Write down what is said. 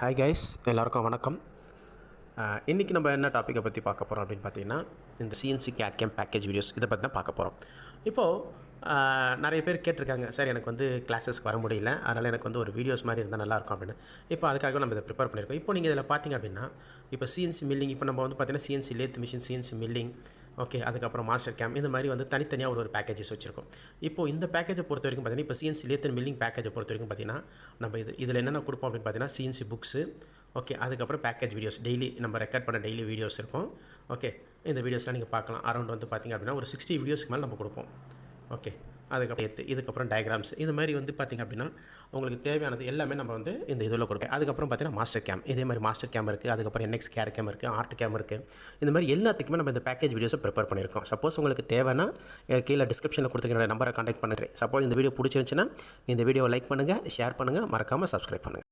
Hi guys, எல்லாருக்கும் வணக்கம். இன்றைக்கி நம்ம என்ன டாப்பிக்கை பற்றி பார்க்க போகிறோம் அப்படின்னு பார்த்தீங்கன்னா, இந்த CNC CAD CAM package videos இதை பற்றி தான் பார்க்க போகிறோம். இப்போது நிறைய பேர் கேட்டிருக்காங்க, சார் எனக்கு வந்து கிளாஸஸ்க்கு வர முடியல, அதனால் எனக்கு வந்து ஒரு வீடியோஸ் மாதிரி இருந்தால் நல்லாயிருக்கும் அப்படின்னு. இப்போ அதுக்காக நம்ம இதை ப்ரிப்பேர் பண்ணியிருக்கோம். இப்போ நீங்கள் இதில் பார்த்தீங்க அப்படின்னா, இப்போ சிஎன்சி மில்லிங், இப்போ நம்ம வந்து பார்த்தீங்கன்னா CNC lathe machine, CNC milling, okay, அதுக்கப்புறம் மாஸ்டர் கேம், இந்த மாதிரி வந்து தனித்தனியாக ஒரு பேக்கேஜஸ் வச்சுருக்கோம். இப்போது இந்த பேக்கேஜை பொறுத்த வரைக்கும் பார்த்தீங்கன்னா, இப்போ சிஎன்சி லேத் மில்லிங் பேக்கேஜை பொறுத்த வரைக்கும் பார்த்தீங்கன்னா, நம்ம இதில் என்னென்ன கொடுப்போம் அப்படின்னு பார்த்தீங்கன்னா, சிஎன்சி புக்ஸு, ஓகே, அதுக்கப்புறம் பேக்கேஜ் வீடியோஸ், டெய்லி நம்ம ரெக்கார்ட் பண்ண டெய்லி வீடியோஸ் இருக்கும். ஓகே, இந்த வீடியோஸ்லாம் நீங்கள் பார்க்கலாம். அரௌண்ட் வந்து பார்த்திங்க அப்படின்னா ஒரு 60 வீடியோஸ்க்கு மேலே நம்ம கொடுப்போம். ஓகே, அதுக்கப்புறம் இதுக்கப்புறம் டயக்ராம்ஸ், இந்த மாதிரி வந்து பார்த்திங்க அப்படின்னா உங்களுக்கு தேவையானது எல்லாமே நம்ம வந்து இந்த இதில் கொடுப்போம். அதுக்கப்புறம் பார்த்தீங்கன்னா மாஸ்டர் கேம், இதே மாதிரி மாஸ்டர் கேம் இருக்குது. அதுக்கப்புறம் என்எக்ஸ் கேட் கேம் இருக்குது, ஆர்ட் கேம் இருக்குது. இந்த மாதிரி எல்லாத்துக்குமே நம்ம இந்த பேக்கேஜ் வீடியோஸை ப்ரிப்பேர் பண்ணியிருக்கோம். சப்போஸ் உங்களுக்கு தேவைன்னா கீழே டிஸ்கிரிப்ஷனில் கொடுத்துருக்க நம்பரை கான்டாக்ட் பண்ணுறேன். சப்போஸ் இந்த வீடியோ பிடிச்சிருந்துச்சுன்னா இந்த வீடியோவை லைக் பண்ணுங்கள், ஷேர் பண்ணுங்கள், மறக்காமல் சப்ஸ்கிரைப் பண்ணுங்கள்.